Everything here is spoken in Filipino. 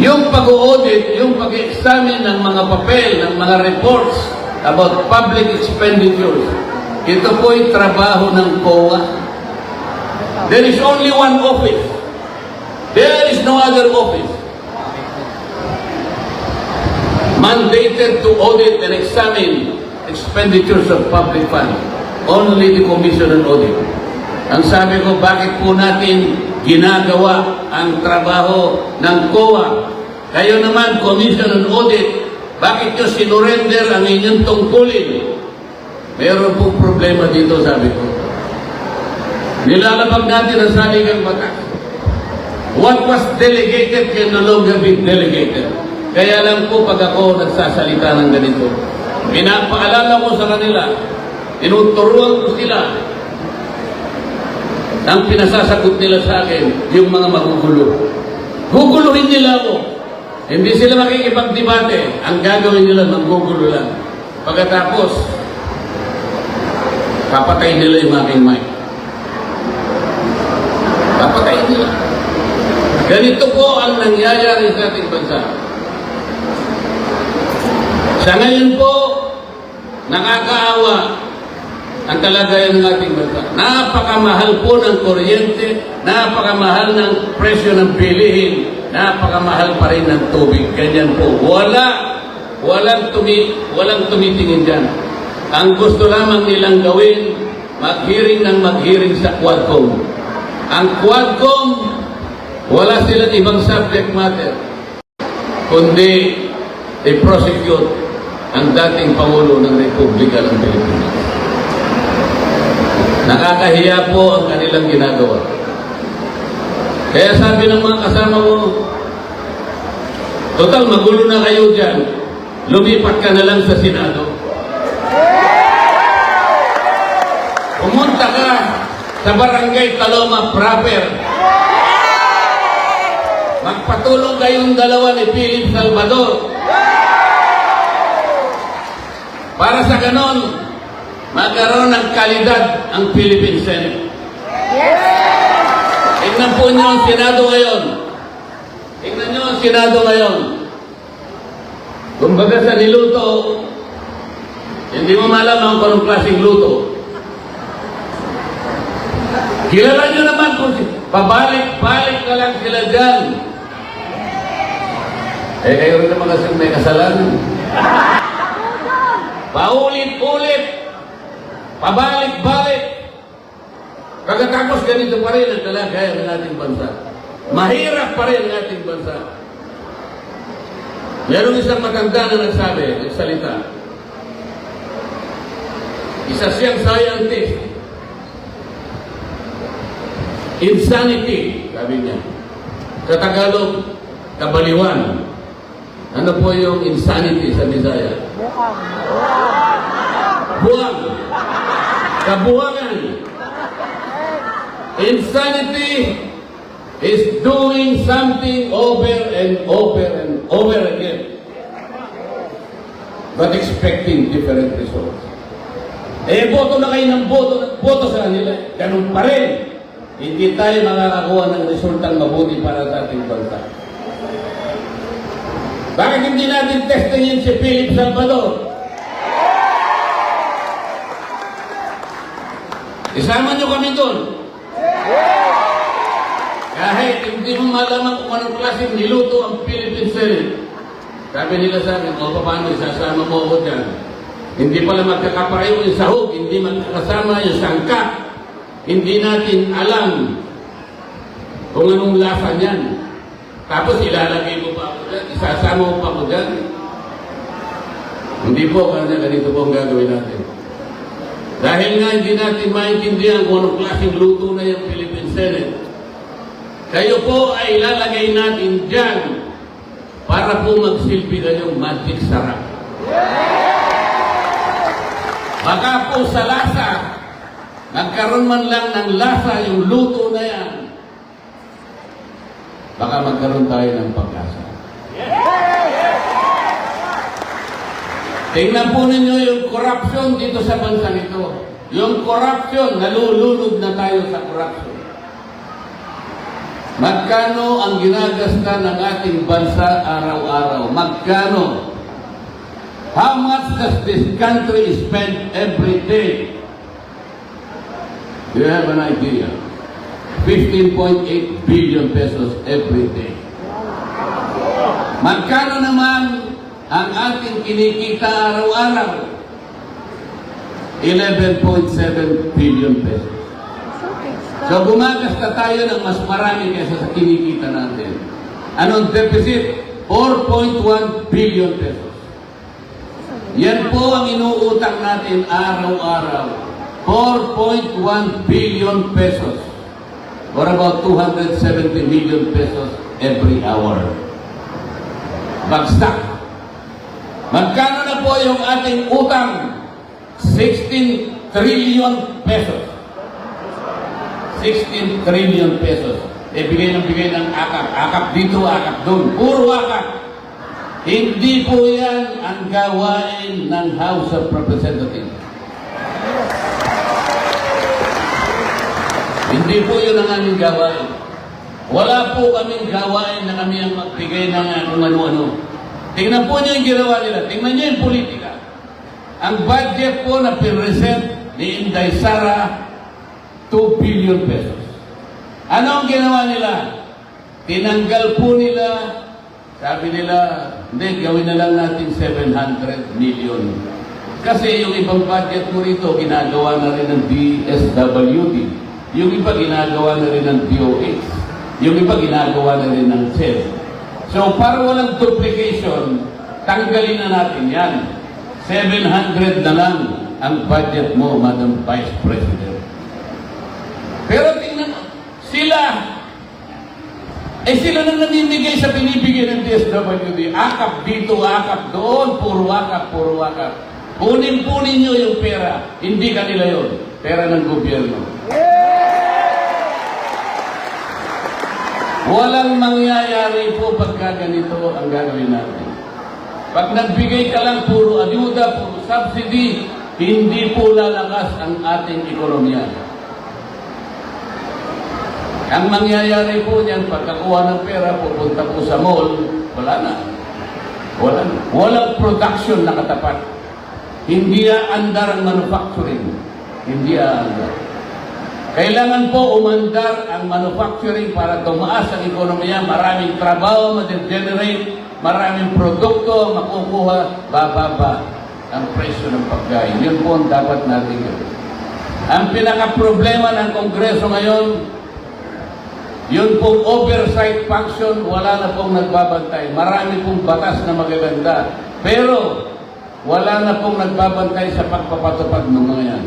Yung pag-audit, yung pag-examine ng mga papel, ng mga reports about public expenditures, ito po'y trabaho ng COA. There is only one office. There is no other office mandated to audit and examine expenditures of public funds. Only the Commission on Audit. Ang sabi ko, bakit po natin ginagawa ang trabaho ng COA? Kayo naman, Commission on Audit, bakit nyo sinurrender ang inyong tungkulin? Meron pong problema dito, sabi ko. Nilalabag natin ang saligang batas. What was delegated can no longer be delegated. Kaya lang po pag ako nagsasalita ng ganito, pinapaalala ko sa kanila, tinuturuan ko sila, ang pinasasagot nila sa akin, yung mga magugulo. Guguluhin nila ako. Hindi sila makikipagdebate. Ang gagawin nila, magugulo lang. Pagkatapos, papatayin nila yung aking mic. Papatayin nila. Ganito po ang nangyayari sa ating bansa. Sa ngayon po, nakakaawa ang kalagayan ng ating bansa. Napakamahal po ng kuryente, napakamahal ng presyo ng bilihin, napakamahal pa rin ng tubig. Ganyan po. Walang tumitingin dyan. Ang gusto lamang nilang gawin, mag-hearing ng mag-hearing sa Quadcom. Ang Quadcom, wala silang ibang subject matter, kundi i-prosecute ang dating Pangulo ng Republika ng Pilipinas. Nakakahiya po ang kanilang ginagawa. Kaya sabi ng mga kasama ko, total magulo na kayo dyan, lumipat ka na lang sa Senado. Pumunta ka sa Barangay Taloma proper. Magpatulong kayong dalawa ni Philip Salvador. Para sa ganon, magkaroon ng kalidad ang Philippine Senate. Tingnan po nyo ang Senado ngayon. Tingnan nyo ang Senado ngayon. Kumbaga sa niluto, hindi mo malaman kung anong klaseng luto. Kilala nyo naman kung pabalik-balik na lang sila dyan. Kayo rin naman kasi may kasalanan. Paulit-ulit, pabalik-balik. Pagkatapos ganito pa rin ang kalagayan ng ating bansa. Mahirap pa rin ang ating bansa. Meron isang matanda na nagsalita. Isa siyang scientist. Insanity, sabi niya. Sa Tagalog, kabaliwan. Ano po yung insanity sa Bisaya? Buwang. Kabuwangan. Insanity is doing something over and over and over again, but expecting different results. Boto na kayo ng boto sa kanila. Ganun pa rin. Hindi tayo makakakuha ng resultang mabuti para sa ating bansa. Bakit hindi natin testingin si Philip Salvador? Isama nyo kami doon. Kahit hindi mo malaman kung anong klaseng niluto ang Philippine Senate. Sabi nila sa akin, paano isasama mo ako dyan? Hindi pala magkakapareho yung sahog, hindi magkakasama yung sangka. Hindi natin alam kung anong lasa niyan. Tapos ilalagay mo pa ako dyan, isasama mo pa ako dyan. Hindi po, kanya ganito po ang gagawin natin. Dahil nga hindi natin maintindihan kung anong klaseng luto na yung Philippine Senate. Kayo po ay ilalagay natin dyan para po magsilbi kayong magic sarap. Baka po sa lasa, nagkaroon man lang ng lasa yung luto na yan, baka magkaroon tayo ng pag-asa. Tingnan po ninyo yung corruption dito sa bansa nito. Yung corruption, nalulunod na tayo sa corruption. Magkano ang ginagasta ng ating bansa araw-araw? Magkano? How much does this country spend every day? Do you have an idea? 15.8 billion pesos every day. Magkano naman ang ating kinikita araw-araw? 11.7 billion pesos. So gumagasta tayo ng mas marami kaysa sa kinikita natin. Anong deficit? 4.1 billion pesos. Yan po ang inuutang natin araw-araw. 4.1 billion pesos. Or about 270 million pesos every hour. Bagsak. Magkano na po yung ating utang? 16 trillion pesos. 16 trillion pesos. Bigay ng akap. Akap dito, akap doon. Puro akap. Hindi po yan ang gawain ng House of Representatives. Hindi po yun ang aming gawain. Wala po kaming gawain na kami ang magbigay ng ano-ano. Tingnan po niyo yung ginawa nila. Tingnan niyo yung politika. Ang budget po na pinresent ni Inday Sara, 2 billion pesos. Ano ang ginawa nila? Tinanggal po nila, sabi nila, hindi, gawin na lang natin 700 million. Kasi yung ibang budget po rito, ginagawa na rin ng DSWD. Yung iba ginagawa na rin ng DOH. Yung iba ginagawa na rin ng SED. So, para walang duplication, tanggalin na natin yan. 700 na lang ang budget mo, Madam Vice President. Pero tingnan, sila na namimigay sa binibigay ng DSWD. Akap dito, akap doon, puro akap, puro akap. Kunin nyo yung pera. Hindi kanila yun. Pera ng gobyerno. Walang mangyayari po pagka ganito ang gagawin natin. Pag nagbigay ka lang puro ayuda, puro subsidy, hindi po lalakas ang ating ekonomiya. Ang mangyayari po niyan, pagkakuha ng pera, pupunta po sa mall, wala na. Walang production na katapat. Hindi aandar ang manufacturing. Hindi aandar. Kailangan po umandar ang manufacturing para tumaas ang ekonomiya, maraming trabaho ma-generate, maraming produkto makukuha, bababa ang presyo ng pagkain. Yun po ang dapat natin gawin. Ang pinaka-problema ng Kongreso ngayon, yun pong oversight function, wala na pong nagbabantay. Marami pong batas na magaganda. Pero wala na pong nagbabantay sa pagpapatupad ng mga yan.